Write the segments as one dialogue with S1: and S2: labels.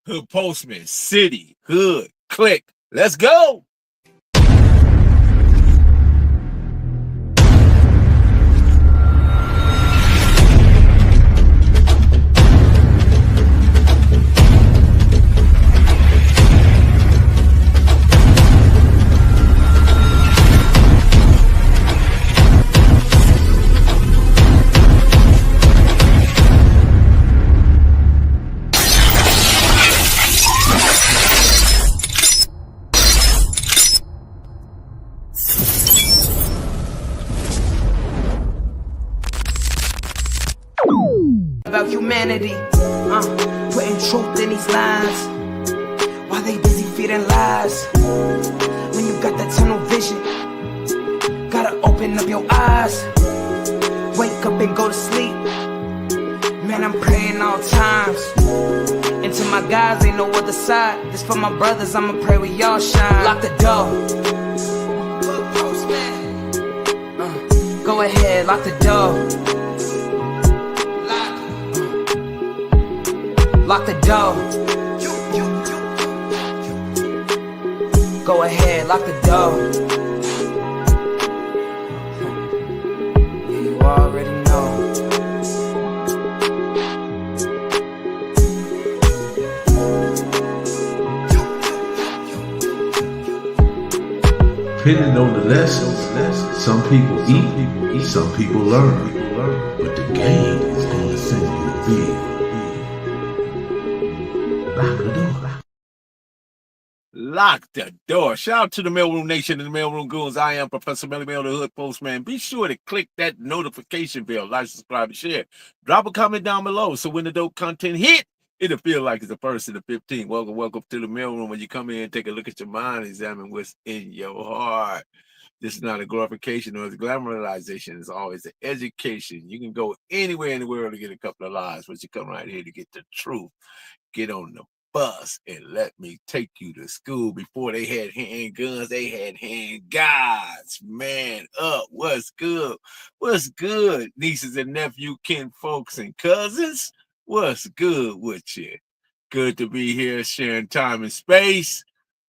S1: Hood Postman, City, Hood, Click. Let's go.
S2: About humanity, putting truth in these lies while they busy feeding lies. When you got that tunnel vision, gotta open up your eyes. Wake up and go to sleep. Man, I'm praying all times. And to my guys, ain't no other side. This for my brothers, I'ma pray we all shine. Lock the door. Go ahead, lock the door. Lock the door. Go ahead, lock the door. Yeah, you already know.
S3: Depending on the lessons, some people eat, some people learn. But the game is going to send you big. Lock the door.
S1: Lock the door. Shout out to the Mailroom Nation and the Mailroom Goons. I am Professor Melly Mail, the Hood Postman. Be sure to click that notification bell, like, subscribe, and share. Drop a comment down below so when the dope content hit, it'll feel like it's the first of the 15th. Welcome to the mailroom. When you come in, take a look at your mind, examine what's in your heart. This is not a glorification or a glamorization. It's always an education. You can go anywhere in the world to get a couple of lies, but you come right here to get the truth. Get on the bus and let me take you to school. Before they had handguns, they had handguards. Man up. What's good? What's good, nieces and nephew, kin folks and cousins? What's good with you? Good to be here sharing time and space.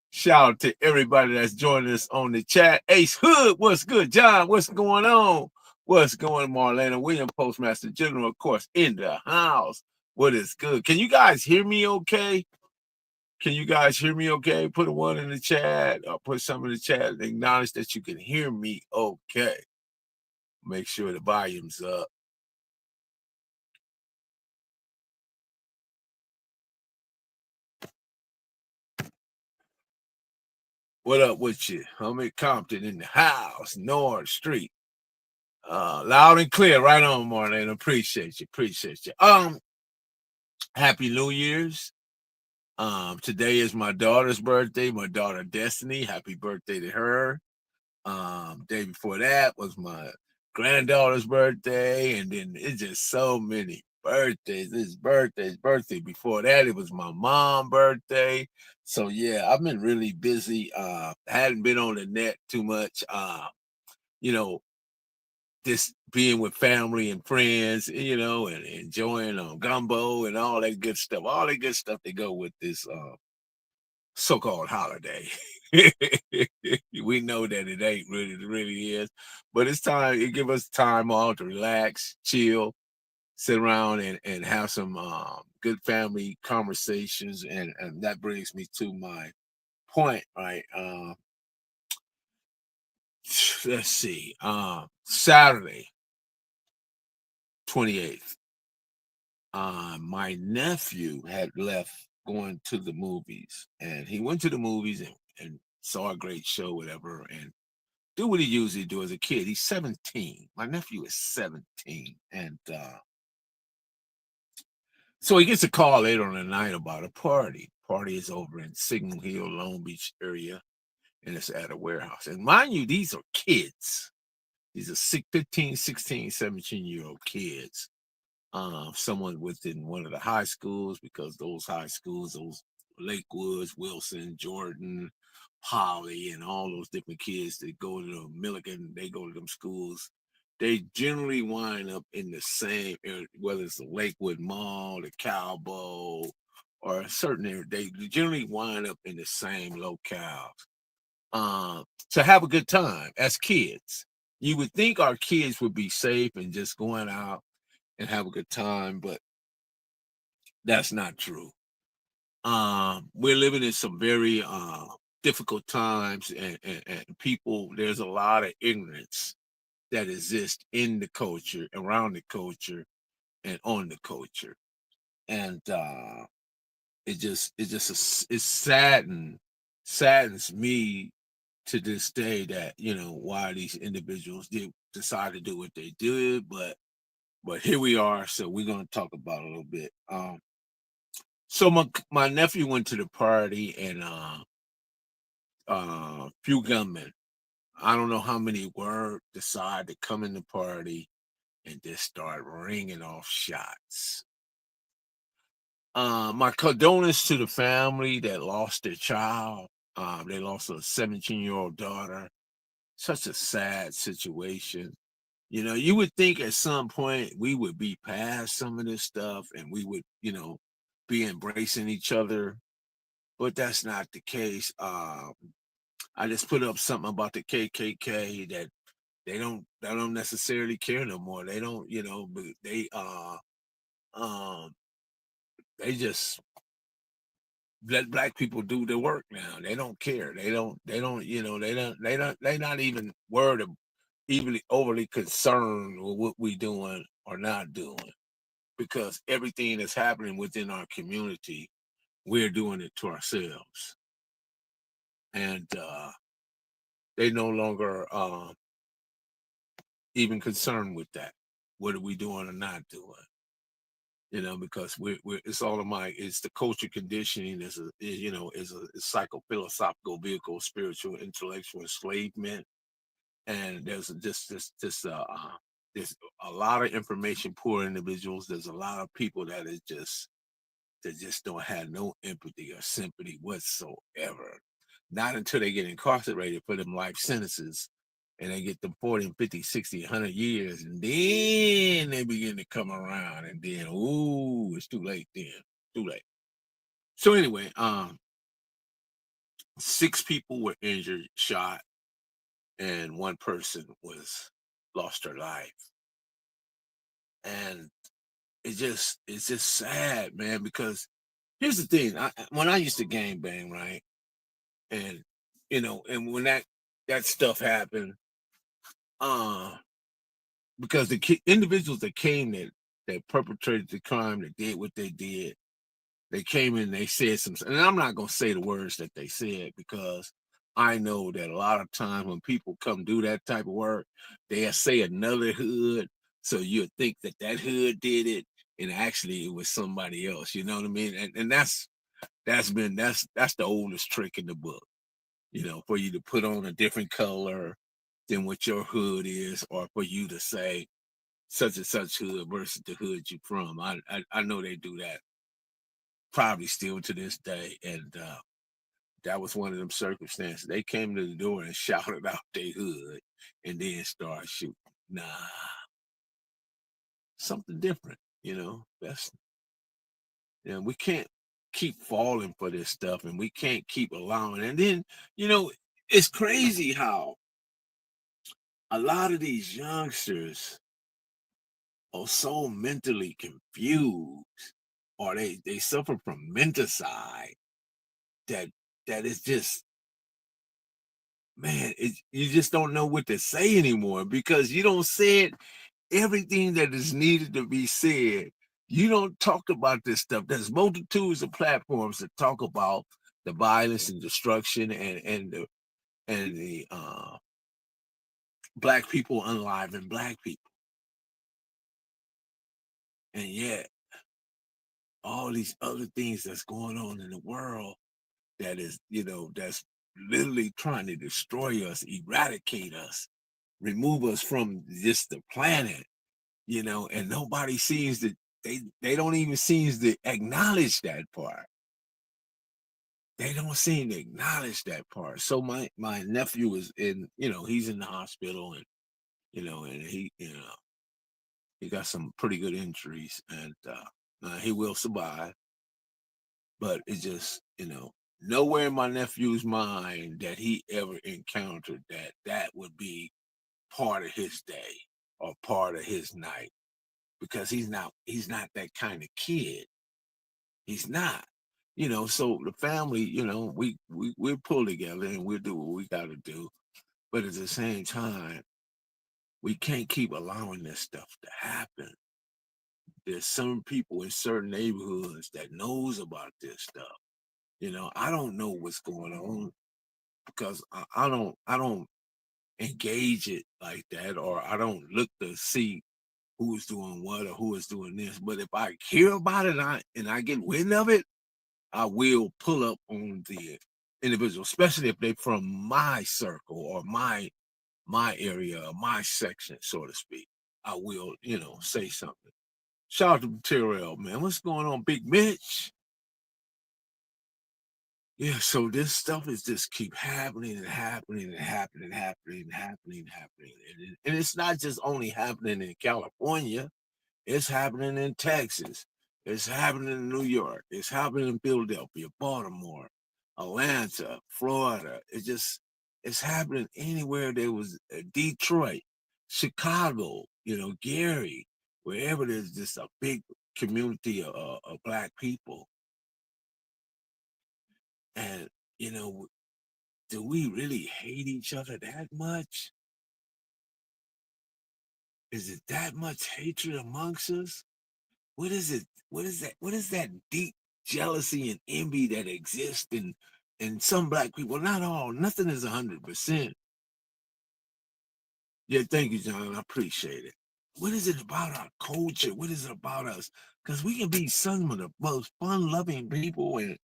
S1: Shout out to everybody that's joining us on the chat. Ace Hood, what's good? John, what's going on? What's going on? Marlena William, Postmaster General, of course, in the house. What is good? Can you guys hear me okay? Can you guys hear me okay? Put a one in the chat or put something in the chat and acknowledge that you can hear me okay. Make sure the volume's up. What up with you? I'm at Compton in the house, North Street. Loud and clear, right on, Marlene. Appreciate you. Happy New Year's. Today is my daughter's birthday, my daughter Destiny. Happy birthday to her. Day before that was my granddaughter's birthday, and then it's just so many birthdays. This birthday. Before that, it was my mom's birthday. So yeah, I've been really busy. Hadn't been on the net too much. You know, just being with family and friends, and enjoying gumbo and all that good stuff. All that good stuff that go with this so-called holiday. We know that it ain't really is, but it's time. It give us time off to relax, chill, sit around and have some good family conversations, and that brings me to my point, right? Let's see. Saturday, 28th. My nephew had left going to the movies, and he went to the movies and saw a great show, whatever, and do what he usually do as a kid. He's 17. My nephew is 17, and so he gets a call later on the night about a party. Party is over in Signal Hill, Long Beach area, and it's at a warehouse. And mind you, these are kids. These are 15, 16, 17-year-old kids. Someone within one of the high schools, because those high schools, those Lakewoods, Wilson, Jordan, Polly, and all those different kids that go to the Milligan, they go to them schools. They generally wind up in the same area, whether it's the Lakewood Mall, the Cowboy, or a certain area, they generally wind up in the same locales to have a good time as kids. You would think our kids would be safe and just going out and have a good time, but that's not true. We're living in some very difficult times, and people, there's a lot of ignorance that exists in the culture, around the culture, and on the culture. And it saddens me to this day that why these individuals did decide to do what they did, but here we are, so we're going to talk about it a little bit. So my nephew went to the party, and few gunmen, I don't know how many were, decide to come in the party and just start ringing off shots. My condolences to the family that lost their child. They lost a 17-year-old daughter. Such a sad situation. You would think at some point we would be past some of this stuff and we would, be embracing each other, but that's not the case. I just put up something about the KKK that they don't necessarily care no more. They don't, but um they just let black people do the work now. They don't care. They don't, they're not even worried, even overly concerned with what we doing or not doing, because everything that's happening within our community, we're doing it to ourselves. And they no longer even concerned with that. What are we doing or not doing? Because we're it's all of my it's the culture conditioning is a psycho-philosophical vehicle, spiritual, intellectual enslavement. And there's just there's a lot of information poor individuals. There's a lot of people that just don't have no empathy or sympathy whatsoever. Not until they get incarcerated for them life sentences and they get them 40 and 50, 60, 100 years. And then they begin to come around. And then, ooh, it's too late then. Too late. So anyway, 6 people were injured, shot, and one person was lost her life. And it's just sad, man, because here's the thing. When I used to gang bang, right? And and when that stuff happened, uh because the individuals that came that perpetrated the crime, that did what they did, they came in, they said some, and I'm not gonna say the words that they said, because I know that a lot of times when people come do that type of work, they'll say another hood, so you'll think that that hood did it, and actually it was somebody else. You know what I mean? And that's the oldest trick in the book. For you to put on a different color than what your hood is, or for you to say such and such hood versus the hood you from. I know they do that probably still to this day, and that was one of them circumstances. They came to the door and shouted out their hood, and then started shooting. Nah, something different. That's we can't keep falling for this stuff, and we can't keep allowing. And then you know, it's crazy how a lot of these youngsters are so mentally confused, or they suffer from menticide, that it's just, man, you just don't know what to say anymore, because you don't say it everything that is needed to be said. You don't talk about this stuff. There's multitudes of platforms that talk about the violence and destruction, and the black people unaliving black people. And yet all these other things that's going on in the world, that's literally trying to destroy us, eradicate us, remove us from just the planet, and nobody seems to, they don't even seem to acknowledge that part. They don't seem to acknowledge that part. So my nephew is in, he's in the hospital, and he got some pretty good injuries, and he will survive. But it just, nowhere in my nephew's mind that he ever encountered that would be part of his day or part of his night, because he's not that kind of kid. He's not. So the family, we pull together and we'll do what we got to do. But at the same time, we can't keep allowing this stuff to happen. There's some people in certain neighborhoods that knows about this stuff. I don't know what's going on because I don't engage it like that, or I don't look to see who is doing what or who is doing this. But if I hear about it and I get wind of it, I will pull up on the individual, especially if they're from my circle or my area or my section, so to speak. I will, say something. Shout out to Terrell, man. What's going on, Big Mitch? Yeah, so this stuff is just keep happening and happening and happening and happening and happening and happening. And it's not just only happening in California, it's happening in Texas. It's happening in New York. It's happening in Philadelphia, Baltimore, Atlanta, Florida. It's happening anywhere there was Detroit, Chicago, Gary, wherever there's just a big community of Black people. And, do we really hate each other that much? Is it that much hatred amongst us? What is it? What is that? What is that deep jealousy and envy that exists in some Black people? Not all. Nothing is 100%. Yeah, thank you, John. I appreciate it. What is it about our culture? What is it about us? Because we can be some of the most fun-loving people and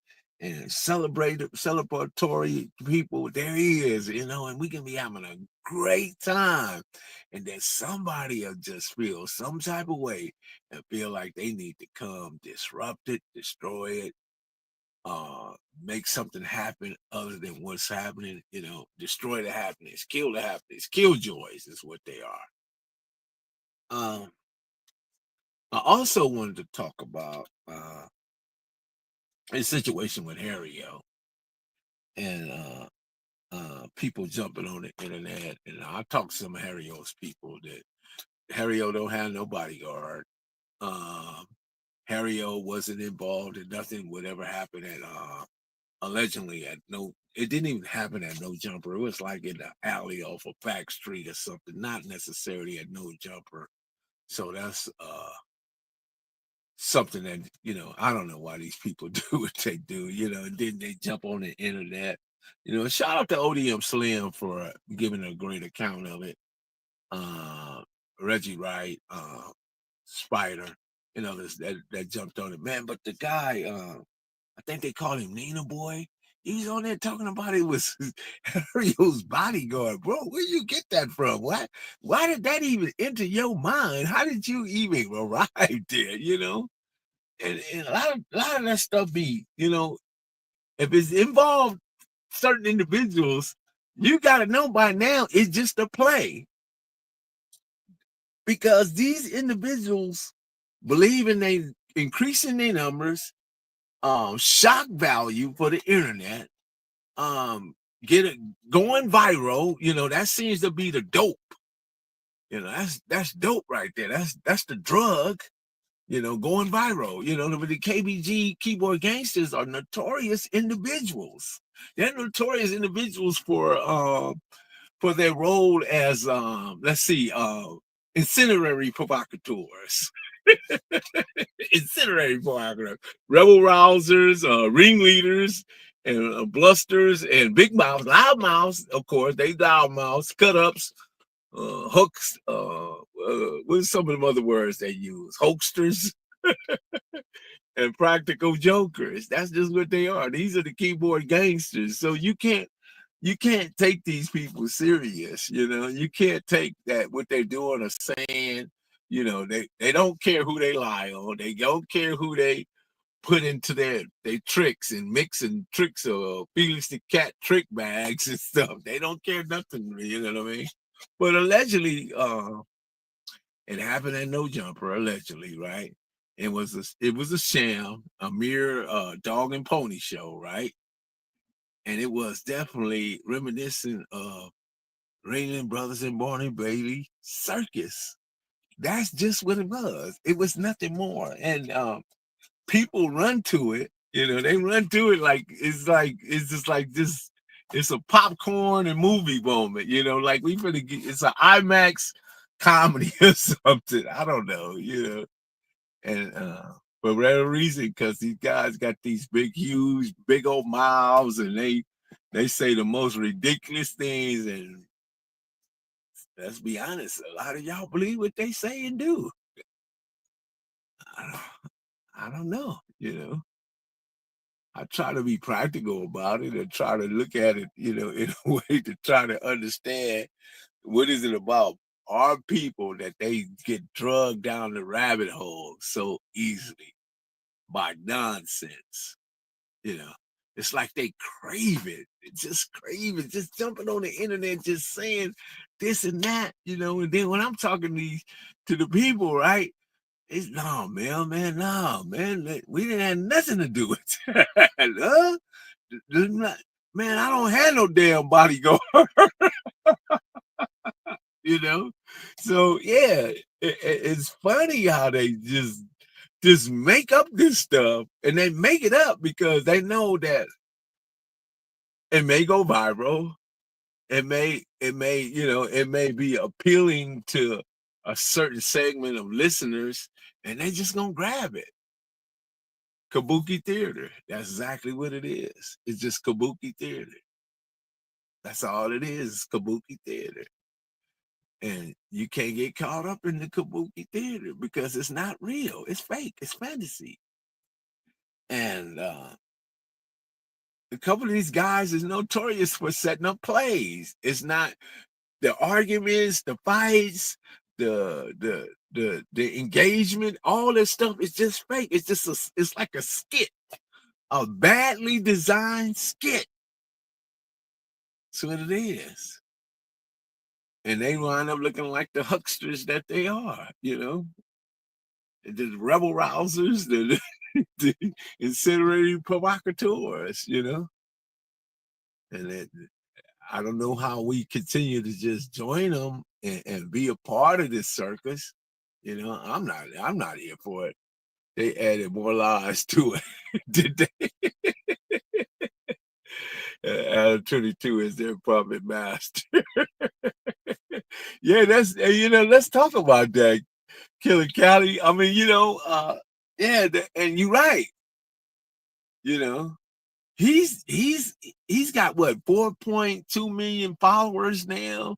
S1: celebratory people there is, and we can be having a great time. And then somebody will just feel some type of way and feel like they need to come disrupt it, destroy it, make something happen other than what's happening, destroy the happiness, kill the happiness, killjoys is what they are. I also wanted to talk about a situation with Harry and people jumping on the internet. And I talked to some of Harry's people that Harry don't have no bodyguard. Harry wasn't involved in nothing, whatever happened at allegedly at no, it didn't even happen at No Jumper. It was like in the alley off of Back Street or something, not necessarily at No Jumper. So that's something that, I don't know why these people do what they do, and then they jump on the internet. Shout out to ODM Slim for giving a great account of it. Reggie Wright, Spider, that jumped on it, man. But the guy, I think they called him Nina Boy. He was on there talking about it was Harry's bodyguard, bro. Where you get that from? Why did that even enter your mind? How did you even arrive there? And a lot of that stuff be, if it's involved certain individuals, you gotta know by now it's just a play. Because these individuals believe in they increasing their numbers, shock value for the internet, get it going viral. That seems to be the dope. That's dope right there. That's the drug. Going viral. But the KBG keyboard gangsters are notorious individuals. They're notorious individuals for their role as let's see, incendiary provocateurs. Incendiary provocateurs, rebel rousers, ringleaders, and blusters, and big mouths, loud mouths, of course. They loud mouths, cut ups, hooks, what's some of the other words they use? Hoaxsters and practical jokers. That's just what they are. These are the keyboard gangsters. So you can't take these people serious. You can't take that what they're doing or saying. They don't care who they lie on. They don't care who they put into their tricks and mixing tricks of Felix the Cat trick bags and stuff. They don't care nothing. You know what I mean? But allegedly, it happened at No Jumper. Allegedly, right? It was a sham, a mere dog and pony show, right? And it was definitely reminiscent of Ringling Brothers and Barney Bailey Circus. That's just what it was. It was nothing more. And people run to it. You know, they run to it like it's just like this. It's a popcorn and movie moment. You know, like we finna get. It's an IMAX comedy or something. I don't know. You know, and for whatever reason, because these guys got these big, huge, big old mouths, and they say the most ridiculous things. And let's be honest, a lot of y'all believe what they say and do. I don't, I don't know. You know. I try to be practical about it and try to look at it, you know, in a way to try to understand what is it about our people that they get drugged down the rabbit hole so easily by nonsense. You know, it's like they crave it. They just crave it, just jumping on the internet, just saying this and that, you know. And then when I'm talking to the people, right? It's no, man, no, man. We didn't have nothing to do with it. Huh? Man, I don't have no damn bodyguard, you know. So yeah, it's funny how they just make up this stuff, and they make it up because they know that it may go viral. It may be appealing to a certain segment of listeners, and they just gonna grab it. Kabuki theater. That's exactly what it is. It's just kabuki theater. That's all it is, kabuki theater. And you can't get caught up in the kabuki theater because it's not real. It's fake. It's fantasy. And a couple of these guys is notorious for setting up plays. It's not the arguments, the fights, the engagement, all this stuff is just fake. It's like a skit, a badly designed skit. That's what it is. And they wind up looking like the hucksters that they are, you know, the rebel rousers, the incinerating provocateurs, you know. And I don't know how we continue to just join them and be a part of this circus. You know, I'm not here for it. They added more lies to it. Did they? Adam 22 is their puppet master. Yeah, that's let's talk about that. Killer Cali. I mean, yeah, and you're right. You know, he's got what 4.2 million followers now,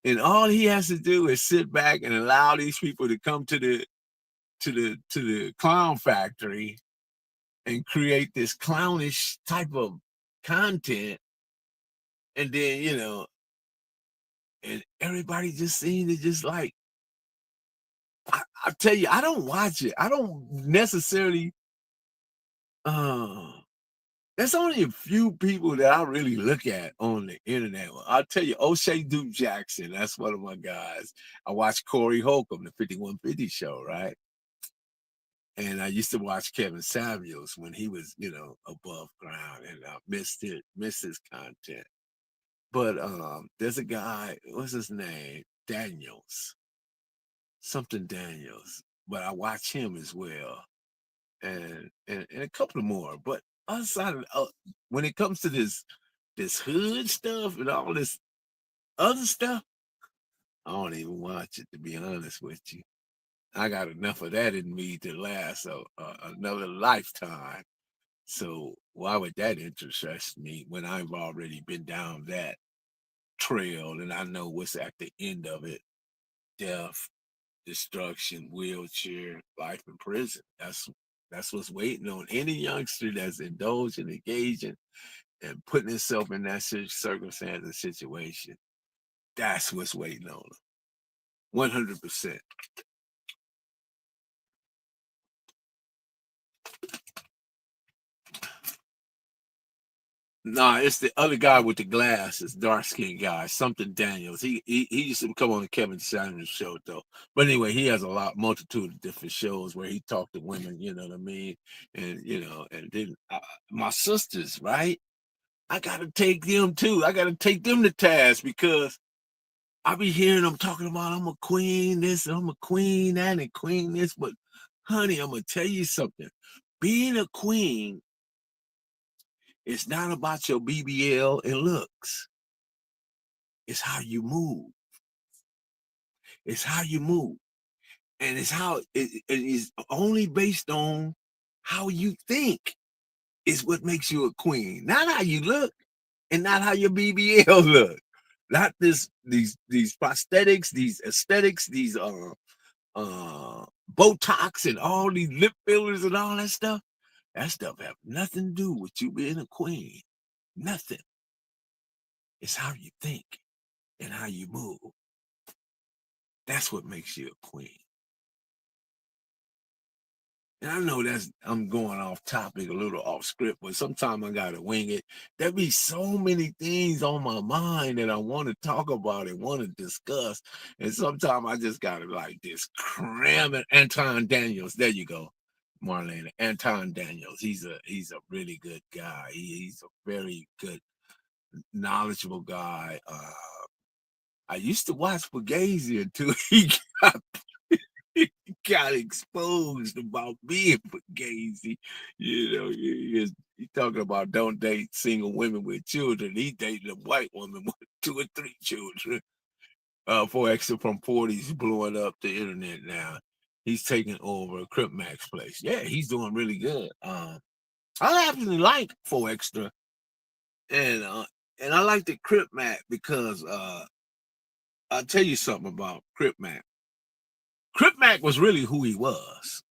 S1: and all he has to do is sit back and allow these people to come to the clown factory and create this clownish type of content, and then and everybody just seems to just like I tell you, I don't watch it. I don't necessarily. There's only a few people that I really look at on the internet. I'll tell you, O'Shea Duke Jackson. That's one of my guys. I watch Corey Holcomb, the 5150 show, right? And I used to watch Kevin Samuels when he was, above ground, and I missed his content. But there's a guy, what's his name? Daniels. Something Daniels. But I watch him as well. And a couple of more. But outside of when it comes to this hood stuff and all this other stuff, I don't even watch it, to be honest with you. I got enough of that in me to last another lifetime. So why would that interest me when I've already been down that trail and I know what's at the end of it? Death, destruction, wheelchair, life in prison. That's what's waiting on any youngster that's indulged and engaging and putting himself in that circumstance and situation. That's what's waiting on them. 100%. Nah, it's the other guy with the glasses, dark skinned guy, something Daniels. He used to come on the Kevin Samuels show though. But anyway, he has a multitude of different shows where he talked to women. You know what I mean? And and then my sisters, right? I gotta take them too. I gotta take them to task because I be hearing them talking about I'm a queen this, and I'm a queen that, and queen this. But honey, I'm gonna tell you something. Being a queen is not about your BBL and looks. It's how you move. It's how you move. And it's how it is only based on how you think is what makes you a queen. Not how you look and not how your BBL look. Not these prosthetics, these aesthetics, these Botox and all these lip fillers and all that stuff. That stuff have nothing to do with you being a queen. Nothing. It's how you think and how you move. That's what makes you a queen. And I know I'm going off topic, a little off script, but sometimes I gotta wing it. There be so many things on my mind that I want to talk about and want to discuss. And sometimes I just gotta like this cram it. Anton Daniels. There you go. Marlena. Anton Daniels. He's a really good guy. He's a very good, knowledgeable guy. I used to watch Fugazi until he got got exposed about being Fugazi. He's talking about don't date single women with children. He dated a white woman with 2 or 3 children. 4X from 40s blowing up the internet now. He's taking over Crip Mac's place. Yeah, he's doing really good. I actually like 4Extra and I like the Crip Mac because I'll tell you something about Crip Mac. Crip Mac was really who he was.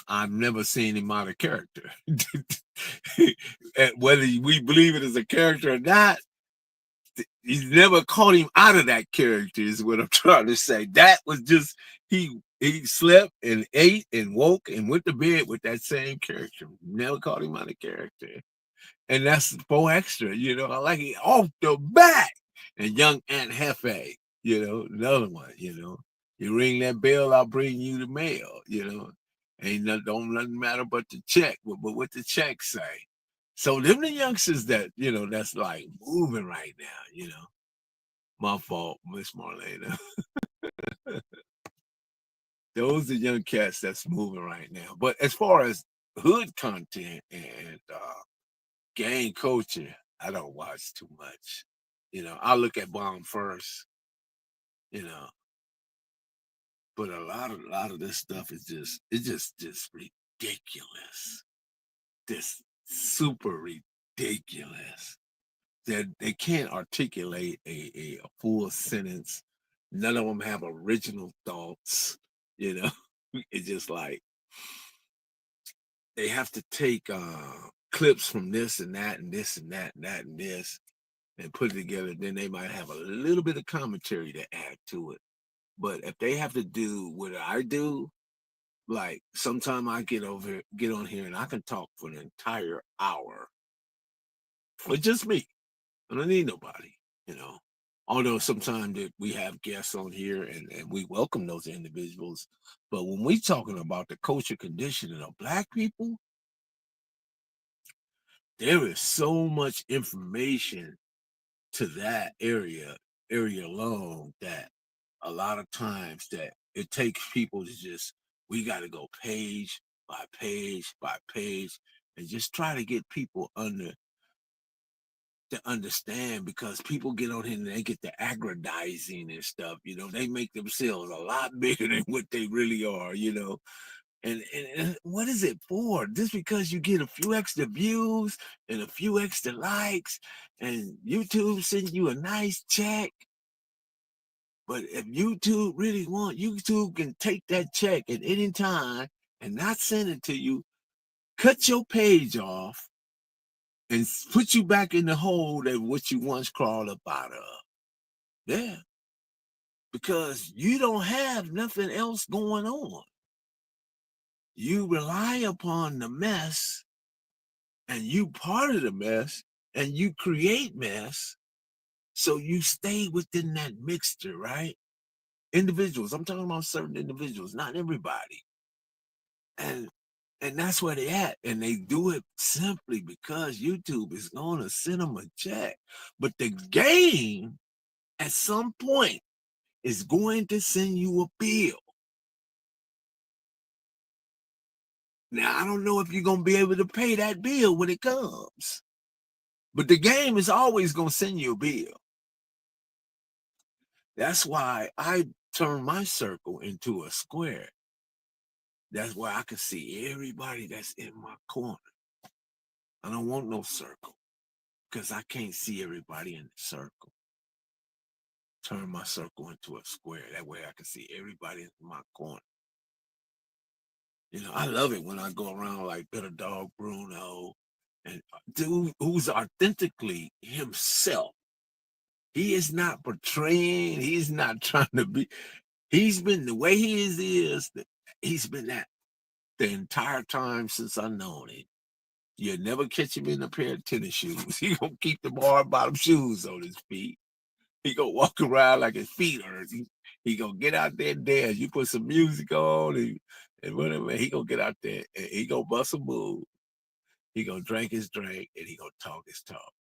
S1: I've never seen him out of character. Whether we believe it as a character or not, he's never caught him out of that character, is what I'm trying to say. That was just he slept and ate and woke and went to bed with that same character. Never caught him out of character. And that's 4Extra, I like it off the bat. And young Aunt Hefe, another one, You ring that bell, I'll bring you the mail, Ain't nothing, don't nothing matter but the check, but what the check say. So them the youngsters that, that's like moving right now, My fault, Miss Marlena. Those are young cats that's moving right now. But as far as hood content and gang culture, I don't watch too much. I look at Bomb first, you know, but a lot of this stuff is just ridiculous. This super ridiculous. That they can't articulate a full sentence. None of them have original thoughts, you know. It's just like they have to take clips from this and that and this and that and that and this and put it together. Then they might have a little bit of commentary to add to it. But if they have to do what I do, like sometime I get on here and I can talk for an entire hour with just me. I don't need nobody, you know. Although sometimes that we have guests on here and we welcome those individuals. But when we talking about the culture conditioning of black people, there is so much information to that area alone that a lot of times that it takes people to just we got to go page by page by page and just try to get people to understand because people get on here and they get the aggrandizing and stuff, they make themselves a lot bigger than what they really are, and what is it for? Just because you get a few extra views and a few extra likes and YouTube sends you a nice check. But if YouTube really YouTube can take that check at any time and not send it to you, cut your page off and put you back in the hole that what you once crawled up out of. Yeah. Because you don't have nothing else going on. You rely upon the mess and you part of the mess, and you create mess. So you stay within that mixture, right? Individuals. I'm talking about certain individuals, not everybody. And that's where they at. And they do it simply because YouTube is gonna send them a check. But the game at some point is going to send you a bill. Now I don't know if you're gonna be able to pay that bill when it comes. But the game is always gonna send you a bill. That's why I turn my circle into a square. That's where I can see everybody that's in my corner. I don't want no circle because I can't see everybody in the circle. Turn my circle into a square. That way I can see everybody in my corner. You know, I love it when I go around like Better Dog Bruno and dude who's authentically himself. He is not portraying, he's not trying to be, he's been the way he is, he's been that the entire time since I known him. You'll never catch him in a pair of tennis shoes. He gonna keep the hard bottom shoes on his feet. He gonna walk around like his feet hurt. He gonna get out there and dance. You put some music on and whatever, he gonna get out there and he gonna bust a move. He gonna drink his drink and he gonna talk his talk.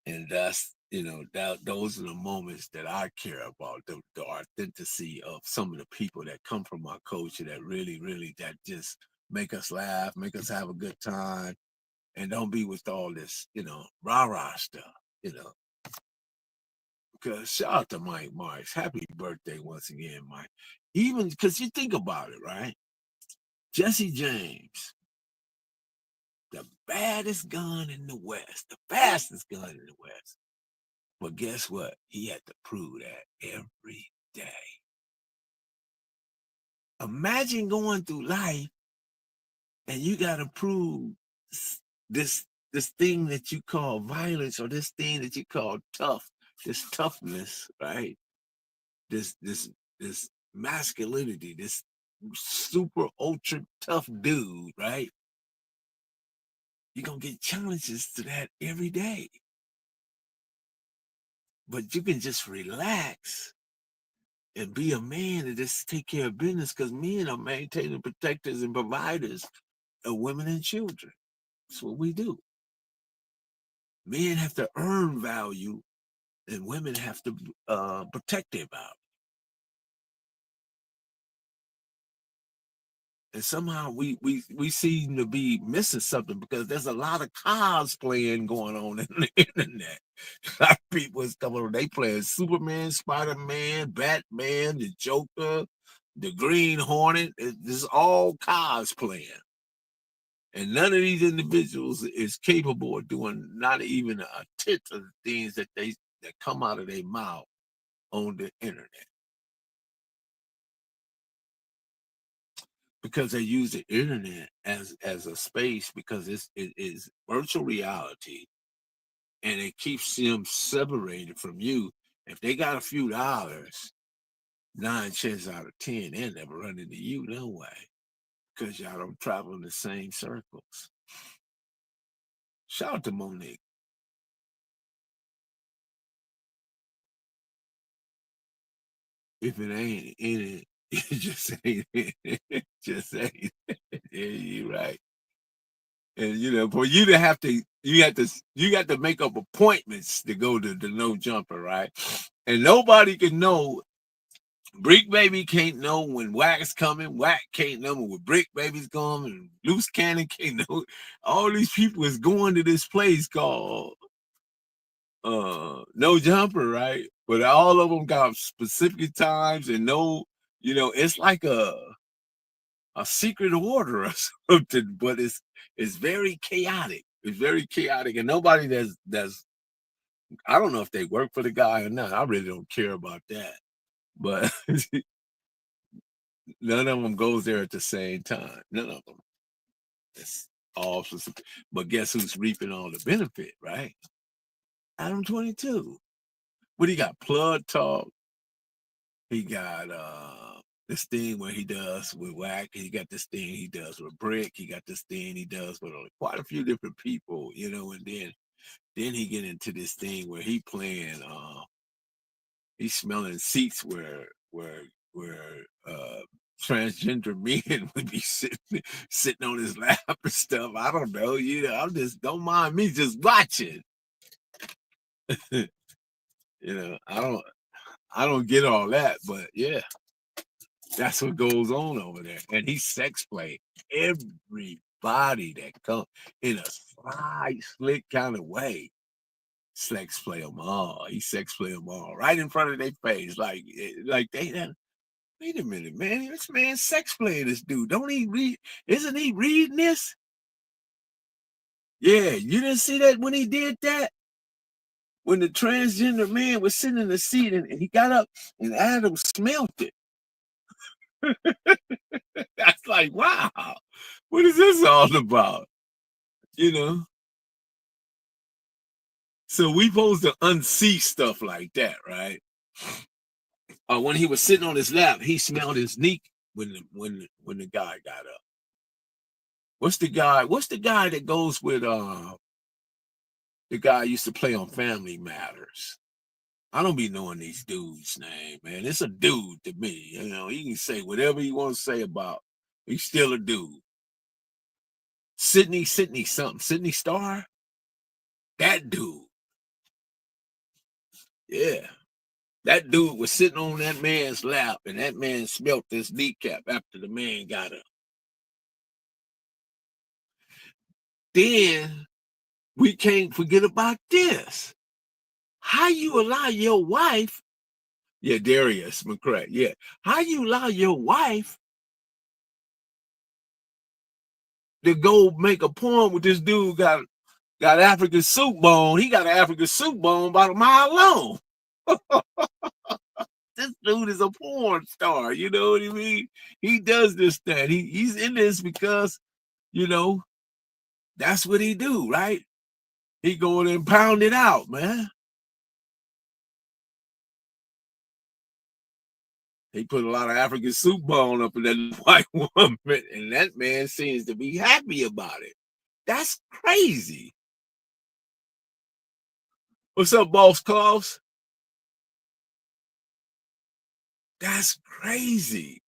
S1: And that's, you know, those are the moments that I care about, the authenticity of some of the people that come from my culture that really, really, that just make us laugh, make us have a good time, and don't be with all this, you know, rah-rah stuff, you know. Because shout out to Mike Marks. Happy birthday once again, Mike. Even because you think about it, right? Jesse James, the baddest gun in the West, the fastest gun in the West. But guess what? He had to prove that every day. Imagine going through life and you got to prove this thing that you call violence or this thing that you call tough, this toughness, right? This masculinity, this super ultra tough dude, right? You're gonna get challenges to that every day. But you can just relax and be a man and just take care of business because men are maintaining protectors and providers of women and children. That's what we do. Men have to earn value and women have to protect their value. And somehow we seem to be missing something because there's a lot of cosplaying going on in the internet. A lot of people is coming on, they playing Superman, Spider-Man, Batman, the Joker, the Green Hornet. This is all cosplaying. And none of these individuals is capable of doing not even a tenth of the things that come out of their mouth on the internet. Because they use the internet as a space because it is virtual reality and it keeps them separated from you. If they got a few dollars, 9 chances out of 10, they'll never run into you no way because y'all don't travel in the same circles. Shout out to Monique. If it ain't in it, it just ain't it. Just ain't it. Yeah, you're right. And you know, for you to have to, you got to make up appointments to go to the no jumper, right? And nobody can know. Brick Baby can't know when Wax coming. Wax can't know when Brick Baby's coming. And Loose Cannon can't know. All these people is going to this place called No Jumper, right? But all of them got specific times and no, you know, it's like a secret order or something, but it's very chaotic. It's very chaotic, and nobody that's I don't know if they work for the guy or not. I really don't care about that, but none of them goes there at the same time. None of them. It's all. But guess who's reaping all the benefit, right? Adam 22. What he got? Plug Talk. He got this thing where he does with Whack. He got this thing he does with Brick. He got this thing he does with quite a few different people, you know. And then he get into this thing where he playing, he's smelling seats where transgender men would be sitting on his lap and stuff. I don't know, you know. I'm just don't mind me just watching. You know, I don't get all that, but yeah. That's what goes on over there. And he sex play everybody that comes in a sly, slick kind of way. Sex play them all. He sex play them all right in front of their face. Like they done, wait a minute, man. This man sex playing this dude. Don't he read? Isn't he reading this? Yeah, you didn't see that when he did that? When the transgender man was sitting in the seat and he got up and Adam smelt it. That's like, wow, what is this all about? You know? So we supposed to unsee stuff like that, right? When he was sitting on his lap, he smelled his neck when the guy got up. What's the guy that goes with the guy used to play on Family Matters? I don't be knowing these dudes' name, man. It's a dude to me. You know, he can say whatever he wants to say about. He's still a dude. Sydney something. Sydney Star? That dude. Yeah. That dude was sitting on that man's lap, and that man smelt his kneecap after the man got up. Then we can't forget about this. How you allow your wife, yeah, Darius McCray, yeah. How you allow your wife to go make a porn with this dude got African soup bone? He got an African soup bone about a mile long. This dude is a porn star, you know what I mean? He does this thing. He's in this because, you know, that's what he do, right? He go in and pound it out, man. He put a lot of African soup bone up in that white woman, and that man seems to be happy about it. That's crazy. What's up, Boss Claus? That's crazy.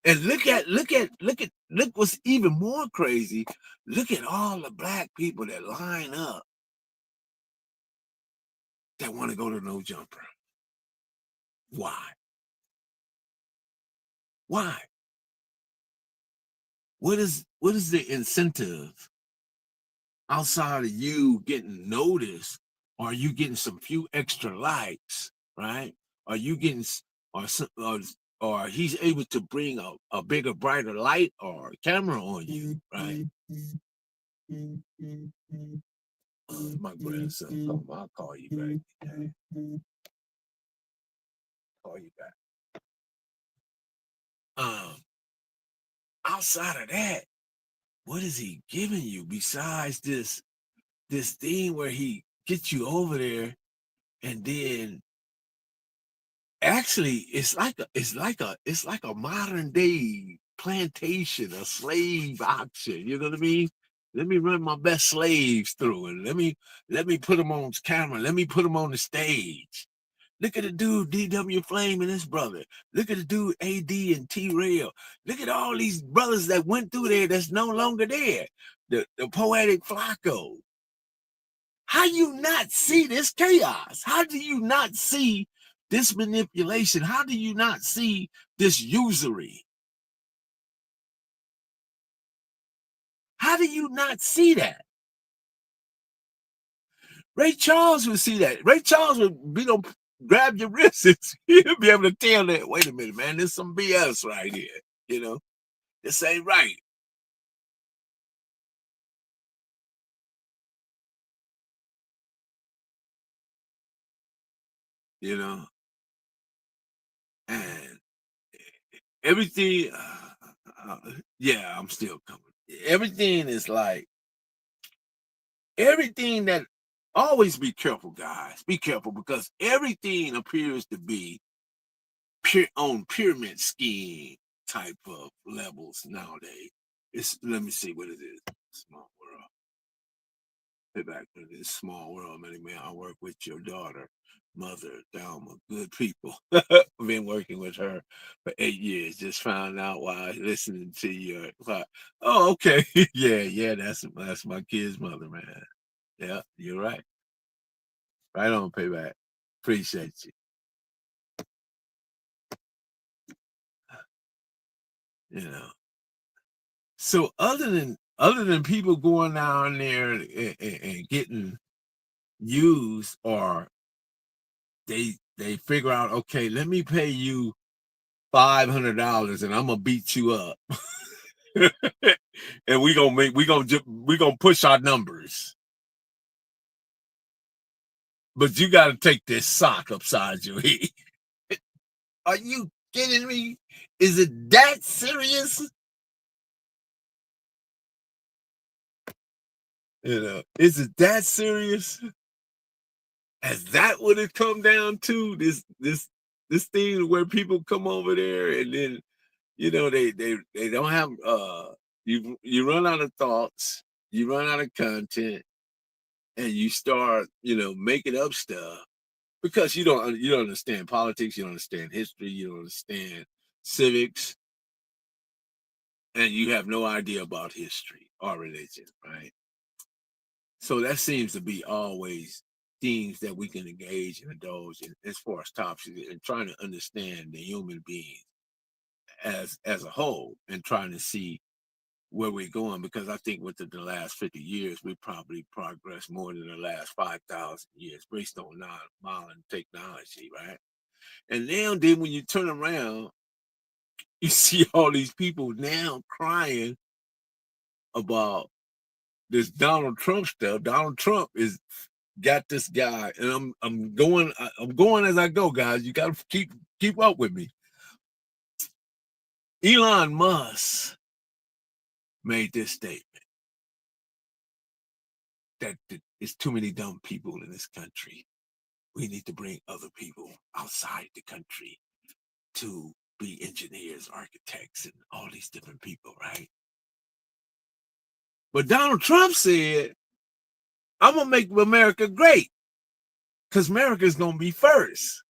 S1: And look what's even more crazy. Look at all the black people that line up that want to go to No Jumper. Why? Why? What is the incentive outside of you getting noticed? Or you getting some few extra likes, right? Are you getting or he's able to bring a bigger, brighter light or camera on you, right? My grandson, come on, I'll call you back. Okay? Call you back. Outside of that, what is he giving you besides this thing where he gets you over there and then actually it's like a modern day plantation, a slave auction, you know what I mean? Let me run my best slaves through and let me put them on camera, let me put them on the stage. Look at the dude DW Flame and his brother. Look at the dude AD and T Rail. Look at all these brothers that went through there that's no longer there. The Poetic Flacco. How you not see this chaos? How do you not see this manipulation? How do you not see this usury? How do you not see that? Ray Charles would see that. Ray Charles would be able to grab your wrists and he'll be able to tell that, wait a minute, man, there's some BS right here. You know, this ain't right. You know, and everything, yeah, I'm still coming. Everything is like, everything that, always be careful, guys. Be careful because everything appears to be on pyramid scheme type of levels nowadays. Let me see what it is. Small world. Pay back to this small world, many man. I work with your daughter, mother, Dalma, good people. I've been working with her for 8 years. Just found out while listening to your. Oh, okay. yeah. That's my kid's mother, man. Yeah, you're right. Right on, payback. Appreciate you. You know. So other than people going down there and getting used, or they figure out, okay, let me pay you $500 and I'm gonna beat you up, and we gonna push our numbers, but you got to take this sock upside your head. Are you kidding me? Is it that serious? Is it that serious? Is that what it come down to? This thing where people come over there and then they don't have you run out of thoughts, you run out of content, and you start making up stuff because you don't understand politics, you don't understand history, you don't understand civics, and you have no idea about history or religion, right? So that seems to be always themes that we can engage and indulge in as far as topics and trying to understand the human being as a whole and trying to see where we're going, because I think within the last 50 years, we probably progressed more than the last 5,000 years based on non-modern technology, right? And now then when you turn around, you see all these people now crying about this Donald Trump stuff. Donald Trump is got this guy, and I'm going as I go, guys. You got to keep up with me. Elon Musk made this statement that there's too many dumb people in this country. We need to bring other people outside the country to be engineers, architects, and all these different people, right? But Donald Trump said, I'm going to make America great because America is going to be first.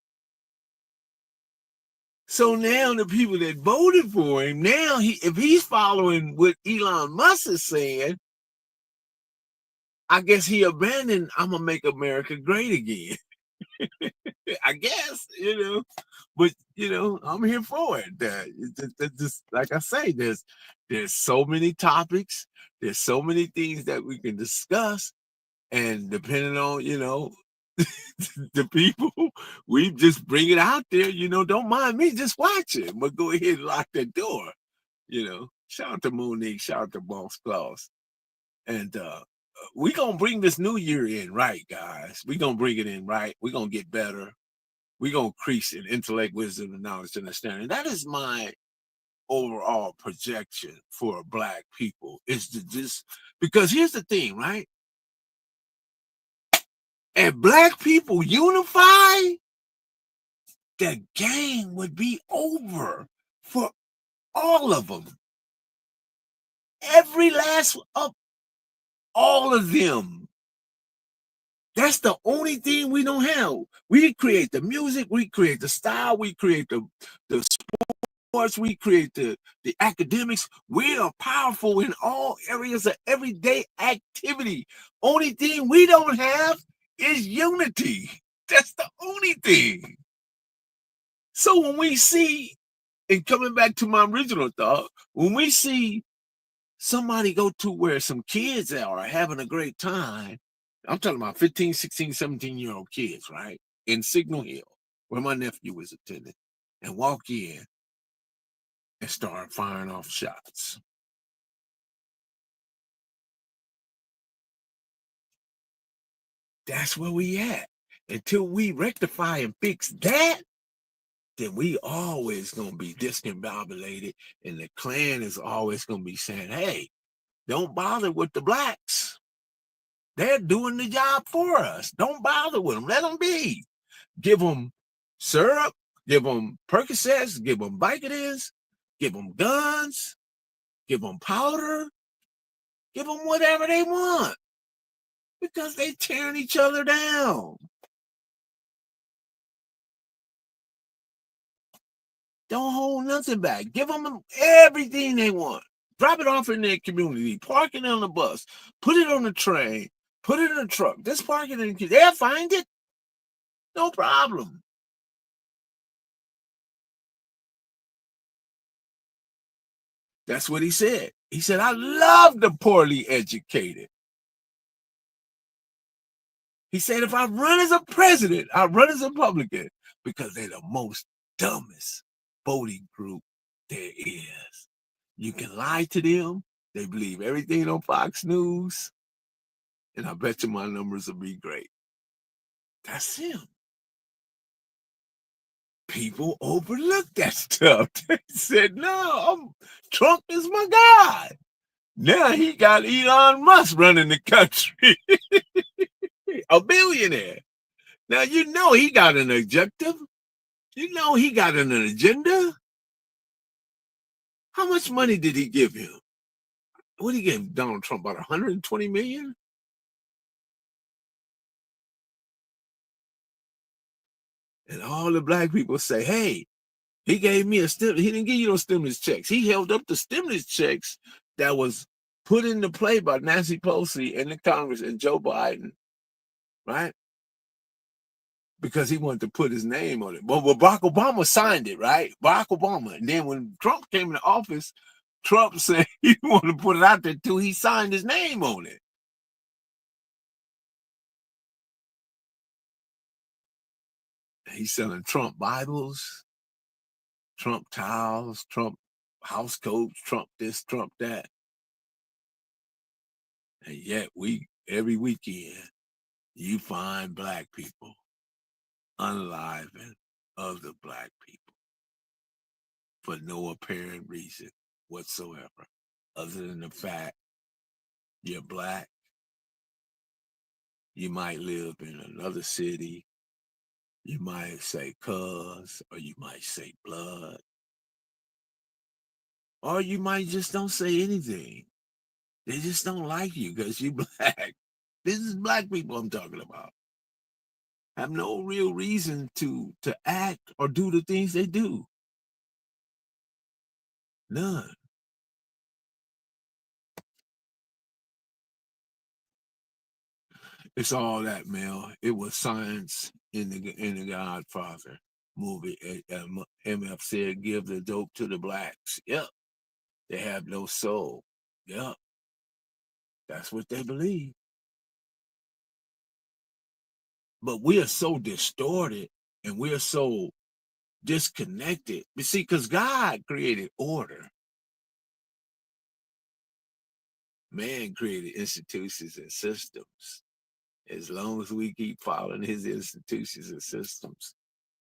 S1: So now the people that voted for him, now if he's following what Elon Musk is saying, I guess he abandoned, I'm going to make America great again. I guess, but I'm here for it. Just like I say, there's so many topics, there's so many things that we can discuss, and depending on the people, we just bring it out there. Don't mind me just watching, but go ahead and lock that door. Shout out to Monique, shout out to Boss Claus, and we gonna bring this new year in right, guys. We gonna bring it in right. We gonna get better. We gonna increase in intellect, wisdom, and knowledge and understanding. That is my overall projection for Black people, is to just, because here's the thing, right? If Black people unify, the game would be over for all of them. Every last of all of them. That's the only thing we don't have. We create the music, we create the style, we create the sports, we create the academics. We are powerful in all areas of everyday activity. Only thing we don't have is unity. That's the only thing. So when we see, and coming back to my original thought, when we see somebody go to where some kids are having a great time, I'm talking about 15, 16, 17-year-old kids, right? In Signal Hill, where my nephew was attending, and walk in and start firing off shots. That's where we at. Until we rectify and fix that, then we always going to be discombobulated, and the Klan is always going to be saying, hey, don't bother with the Blacks. They're doing the job for us. Don't bother with them. Let them be. Give them syrup, Give them Percocets, give them Vicodins, give them guns, give them powder, give them whatever they want because they tearing each other down. Don't hold nothing back. Give them everything they want. Drop it off in their community. Park it on the bus. Put it on the train. Put it in a truck. Just park it in. They'll find it. No problem. That's what he said. He said, I love the poorly educated. He said, if I run as a president, I run as a Republican because they're the most dumbest voting group there is. You can lie to them. They believe everything on Fox News. And I bet you my numbers will be great. That's him. People overlook that stuff. They said, no, Trump is my guy. Now he got Elon Musk running the country. A billionaire. Now, you know he got an objective. You know he got an agenda. How much money did he give him? What did he give Donald Trump? About 120 million? And all the black people say, hey, he gave me a stimulus. He didn't give you those stimulus checks. He held up the stimulus checks that was put into play by Nancy Pelosi and the Congress and Joe Biden, right? Because he wanted to put his name on it. But Barack Obama signed it, right? Barack Obama. And then when Trump came into office, Trump said he wanted to put it out there too. He signed his name on it. He's selling Trump Bibles, Trump towels, Trump house coats, Trump this, Trump that. And yet every weekend, you find black people unaliving other black people for no apparent reason whatsoever, other than the fact you're black. You might live in another city. You might say cuz, or you might say blood. Or you might just don't say anything. They just don't like you because you're black. This is black people I'm talking about. Have no real reason to act or do the things they do. None. It's all that, Mel. It was science in the Godfather movie. MF said, "Give the dope to the blacks." Yep, they have no soul. Yep, that's what they believe. But we are so distorted and we are so disconnected. You see, because God created order, man created institutions and systems. As long as we keep following his institutions and systems,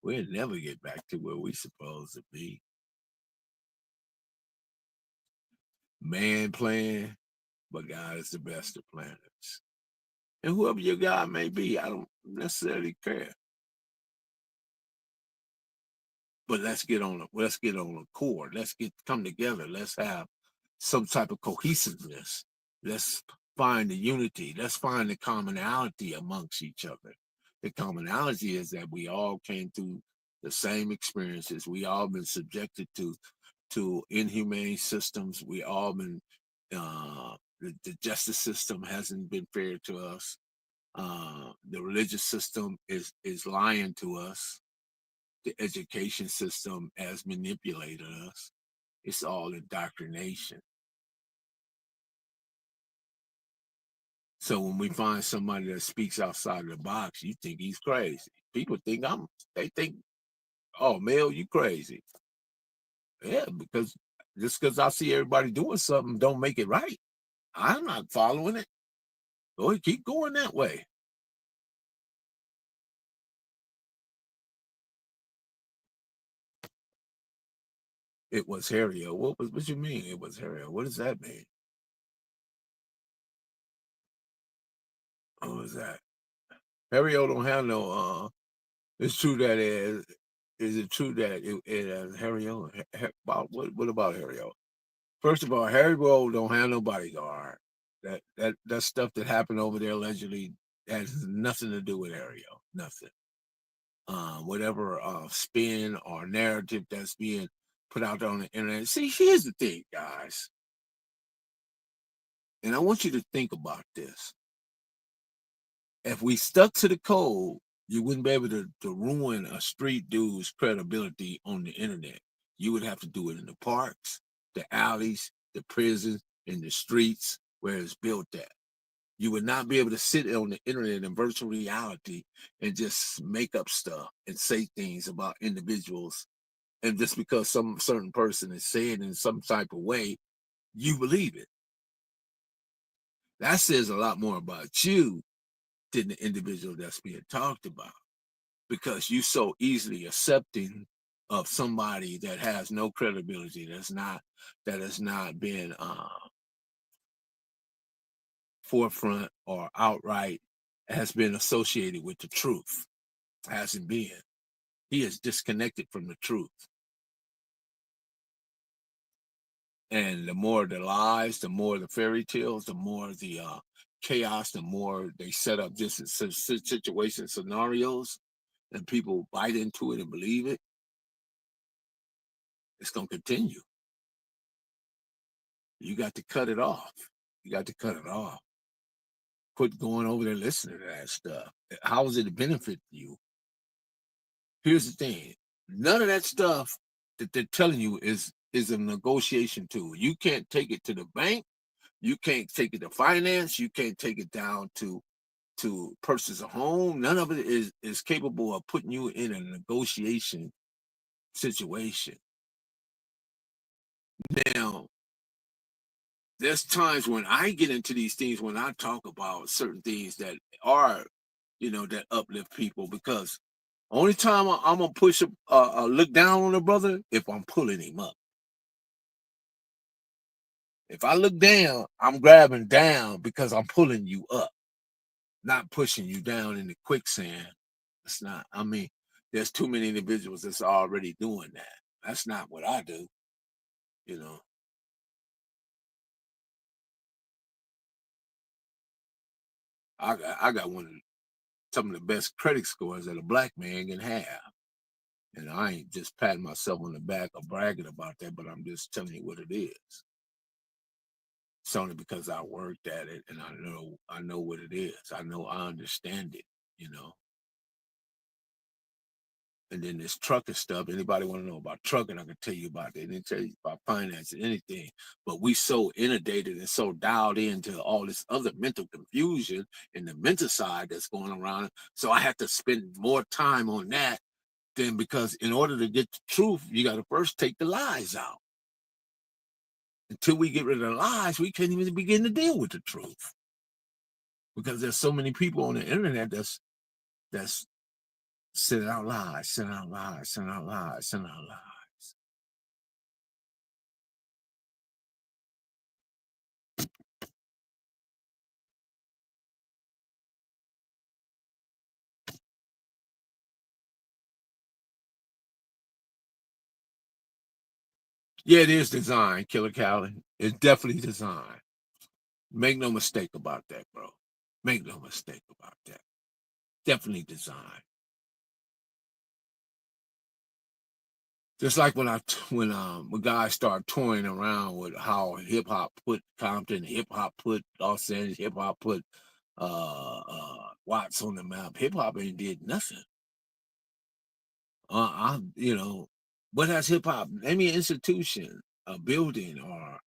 S1: we'll never get back to where we're supposed to be. Man plan, but God is the best of planners. And whoever your God may be, I don't necessarily care. But let's get on a cord. Let's come together. Let's have some type of cohesiveness. Let's find the unity. Let's find the commonality amongst each other. The commonality is that we all came through the same experiences. We all been subjected to inhumane systems. We all been the justice system hasn't been fair to us. The religious system is lying to us. The education system has manipulated us. It's all indoctrination. So when we find somebody that speaks outside of the box, you think he's crazy. People think they think, oh, Mel, you crazy. Yeah, because just because I see everybody doing something don't make it right. I'm not following it. Boy, keep going that way. It was Harriet. What you mean it was Harriet? What does that mean? What was that? Harriet don't have no it's true that is it true that Harry O? What about Harry O? First of all, Harry O don't have no bodyguard. That stuff that happened over there allegedly has nothing to do with Harry O. Nothing. Whatever spin or narrative that's being put out there on the internet. See, here's the thing, guys, and I want you to think about this. If we stuck to the code, you wouldn't be able to ruin a street dude's credibility on the internet. You would have to do it in the parks, the alleys, the prisons, in the streets where it's built at. You would not be able to sit on the internet in virtual reality and just make up stuff and say things about individuals. And just because some certain person is saying in some type of way, you believe it. That says a lot more about you than the individual that's being talked about, because you so easily accepting of somebody that has no credibility, that has not been forefront or outright has been associated with the truth. Hasn't been. He is disconnected from the truth. And the more the lies, the more the fairy tales, the more the chaos, the more they set up just situation scenarios, and people bite into it and believe it, it's going to continue. You got to cut it off. You got to cut it off. Quit going over there listening to that stuff. How is it to benefit you? Here's the thing. None of that stuff that they're telling you is a negotiation tool. You can't take it to the bank. You can't take it to finance. You can't take it down to purchase a home. None of it is capable of putting you in a negotiation situation. Now, there's times when I get into these things, when I talk about certain things that are, that uplift people, because only time I'm gonna push a look down on a brother if I'm pulling him up. If I look down, I'm grabbing down because I'm pulling you up, not pushing you down in the quicksand. It's not. I mean, there's too many individuals that's already doing that. That's not what I do. You know, I got some of the best credit scores that a black man can have. And I ain't just patting myself on the back or bragging about that, but I'm just telling you what it is. It's only because I worked at it and I know what it is. I understand it. And then this trucking stuff. Anybody want to know about trucking? I can tell you about that. They tell you about financing, anything. But we so inundated and so dialed into all this other mental confusion and the mental side that's going around. So I have to spend more time on that than, because in order to get the truth, you got to first take the lies out. Until we get rid of the lies, we can't even begin to deal with the truth. Because there's so many people on the internet that's sending out lies, sending out lies, sending out lies, sending out lies. Yeah, it is designed, Killer Callie. It's definitely designed. Make no mistake about that, bro. Make no mistake about that. Definitely designed. Just like when guys start toying around with how hip hop put Compton, hip hop put Los Angeles, hip hop put Watts on the map. Hip hop ain't did nothing. What has hip hop? Name me an institution, a building, or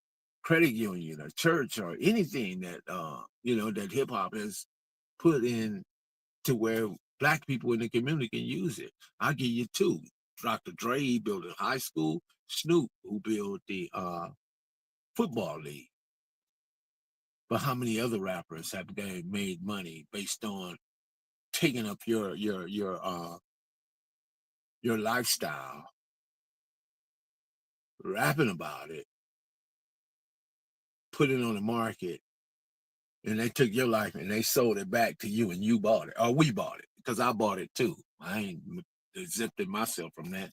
S1: credit union, a church, or anything that that hip hop has put in to where black people in the community can use it. I'll give you two. Dr. Dre built a high school. Snoop, who built the football league. But how many other rappers have made money based on taking up your lifestyle, rapping about it, put it on the market, and they took your life and they sold it back to you, and you bought it, or we bought it, because I bought it too. I ain't exempted myself from that.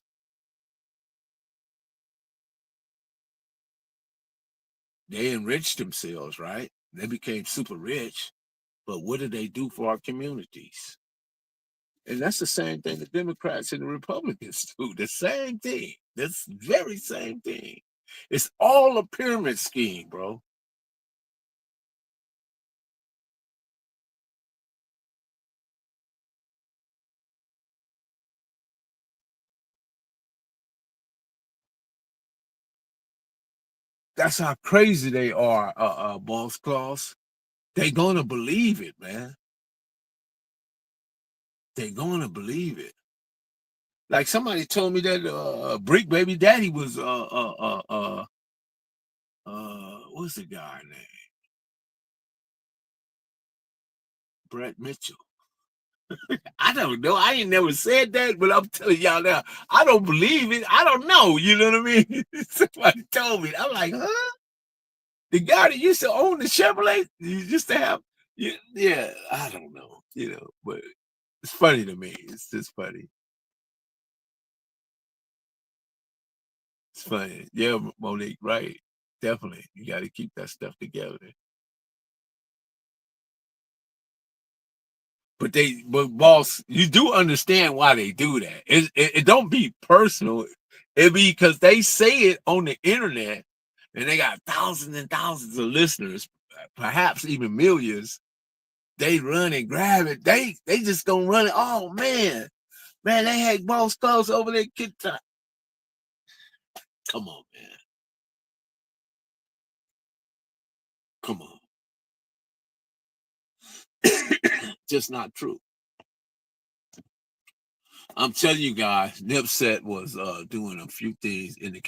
S1: They enriched themselves, right? They became super rich, but what did they do for our communities? And that's the same thing the Democrats and the Republicans do. The same thing. This very same thing. It's all a pyramid scheme, bro. That's how crazy they are, Boss Claus. They gonna believe it, man. They gonna believe it. Like somebody told me that Brick Baby Daddy was what's the guy name? Brett Mitchell. I don't know. I ain't never said that, but I'm telling y'all now, I don't believe it. I don't know. You know what I mean? Somebody told me. I'm like, huh? The guy that used to own the Chevrolet, you used to have, yeah, I don't know, but it's funny to me. It's just funny. It's funny. Yeah, Monique, right. Definitely. You got to keep that stuff together. But boss, you do understand why they do that. It don't be personal. It be because they say it on the internet and they got thousands and thousands of listeners, perhaps even millions. They run and grab it. They just gonna run it. Oh man, they had boss clothes over there. Come on, man. Come on. Just not true. I'm telling you guys, Nipset was doing a few things in the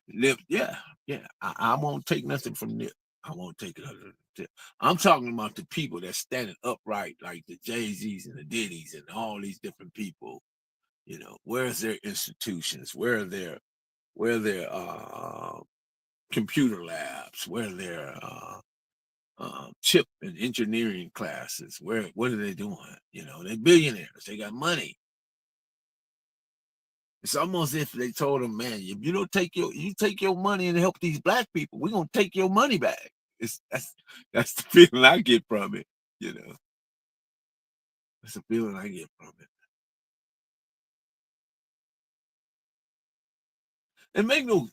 S1: Nip. Yeah, yeah. I won't take nothing from Nip. I won't take it. I'm talking about the people that's standing upright, like the Jay-Z's and the Diddy's and all these different people. Where's their institutions? Where are their computer labs? Where are their chip and engineering classes? What are they doing? They're billionaires. They got money. It's almost if they told them, man, if you don't take your money and help these black people, we're gonna take your money back. That's the feeling I get from it, you know. That's the feeling I get from it. And make no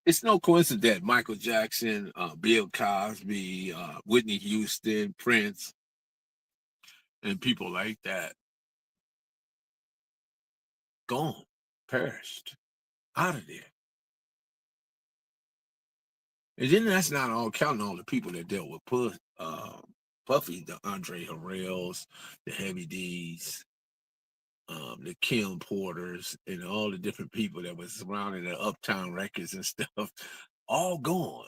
S1: it's no coincidence that Michael Jackson, Bill Cosby, Whitney Houston, Prince, and people like that gone, perished, out of there. And then that's not all counting all the people that dealt with Puffy, the Andre Harrells, the Heavy D's, the Kim Porters, and all the different people that was surrounding the Uptown Records and stuff, all gone.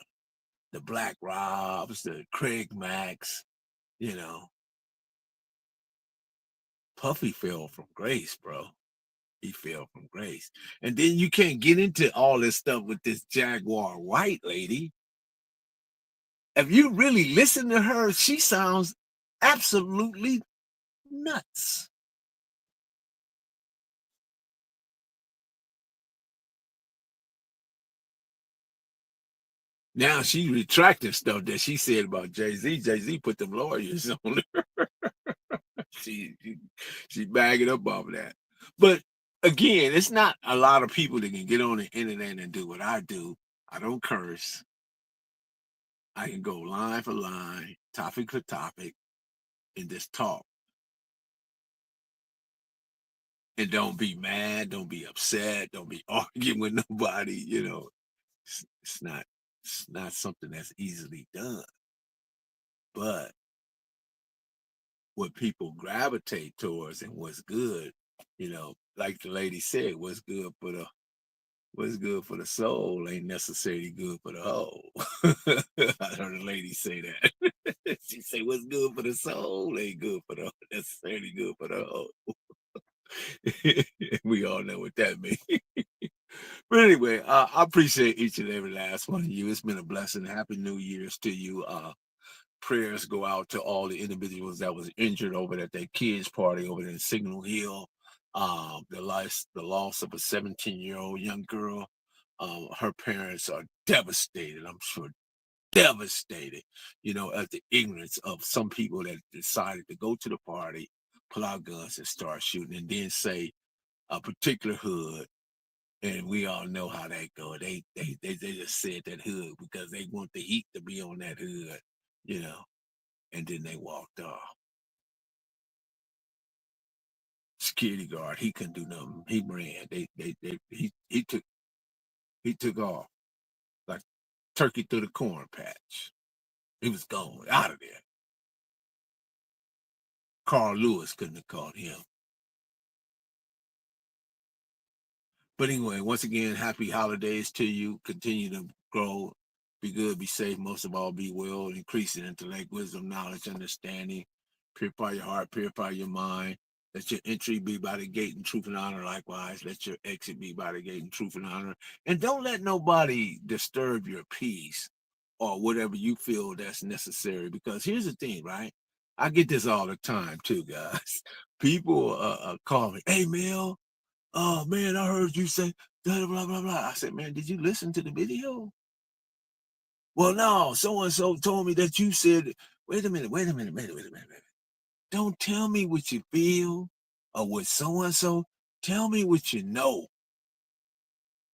S1: The Black Robs, the Craig Macks, you know. Puffy fell from grace, bro. He fell from grace. And then you can't get into all this stuff with this Jaguar White lady. If you really listen to her, she sounds absolutely nuts. Now she retracted stuff that she said about Jay-Z. Jay-Z put them lawyers on her. she bagging up off of that. But again, it's not a lot of people that can get on the internet and do what I do. I don't curse. I can go line for line, topic for topic, and just talk. And don't be mad, don't be upset, don't be arguing with nobody, It's not something that's easily done. But what people gravitate towards and what's good, like the lady said, what's good for the soul ain't necessarily good for the whole. I heard a lady say that. She said, what's good for the soul ain't good for the necessarily good for the whole. We all know what that means. But anyway, I appreciate each and every last one of you. It's been a blessing. Happy New Year's to you. Prayers go out to all the individuals that was injured over at that kids party over in Signal Hill. The loss of a 17-year-old young girl. Her parents are devastated. I'm sure devastated, at the ignorance of some people that decided to go to the party, pull out guns and start shooting, and then say a particular hood. And we all know how that go. They just said that hood because they want the heat to be on that hood, and then they walked off. Security guard, he couldn't do nothing. He ran. He took off like turkey through the corn patch. He was gone, out of there. Carl Lewis couldn't have caught him. But anyway, once again, happy holidays to you. Continue to grow. Be good, be safe. Most of all, be well. Increase in intellect, wisdom, knowledge, understanding. Purify your heart, purify your mind. Let your entry be by the gate in truth and honor. Likewise, let your exit be by the gate in truth and honor. And don't let nobody disturb your peace or whatever you feel that's necessary. Because here's the thing, right? I get this all the time too, guys. People call me, hey, Mel, oh, man, I heard you say blah, blah, blah, blah. I said, man, did you listen to the video? Well, no, so-and-so told me that you said, wait a minute. Don't tell me what you feel or what so-and-so. Tell me what you know.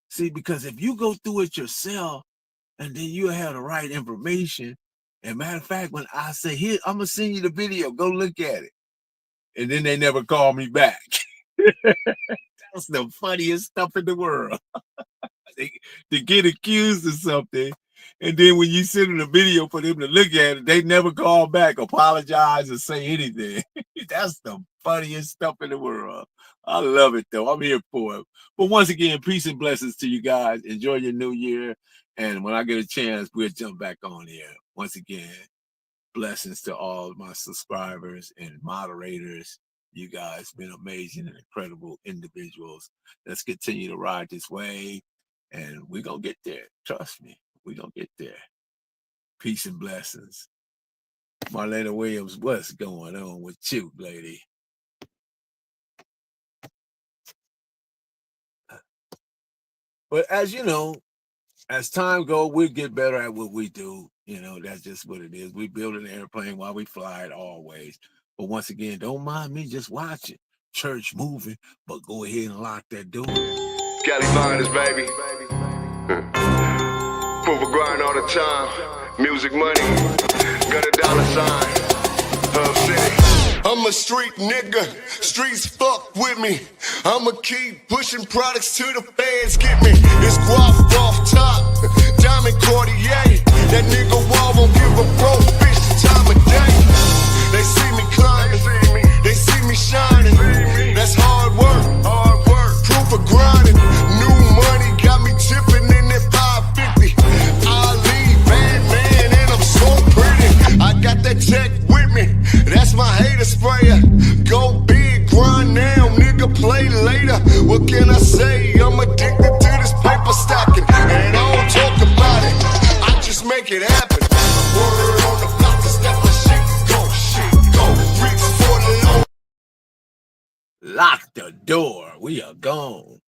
S1: See, because if you go through it yourself and then you have the right information, and matter of fact, when I say, here, I'm going to send you the video, go look at it. And then they never call me back. That's the funniest stuff in the world. They get accused of something, and then when you send them a video for them to look at it, they never call back, apologize, or say anything. That's the funniest stuff in the world. I love it, though. I'm here for it. But once again, peace and blessings to you guys. Enjoy your new year. And when I get a chance, we'll jump back on here. Once again, blessings to all my subscribers and moderators. You guys been amazing and incredible individuals. Let's continue to ride this wave, and we're going to get there. Trust me, we're going to get there. Peace and blessings. Marlena Williams, what's going on with you, lady? But as you know, as time goes, we'll get better at what we do. That's just what it is. We build an airplane while we fly it always. But once again, don't mind me, just watch it. Church moving, but go ahead and lock that door.
S4: Cali Finest, baby. Proof of grind all the time. Music money, got a dollar sign. Hub City. I'm a street nigga, streets fuck with me. I'ma keep pushing products till the fans get me. It's guap off top, diamond Cartier. That nigga wall won't give a broke bitch the time of day. They see me climbing, they see me shining. That's hard work, proof of grinding. New money got me tipping in that 550. I leave bad man and I'm so pretty. I got that tech with me, that's my hater sprayer. Go big, grind now, nigga, play later. What can I say? I'm addicted to this paper stacking, and I don't talk about it, I just make it happen. Word on the block is that my shit go. Reach for the low.
S1: Lock the door. We are gone.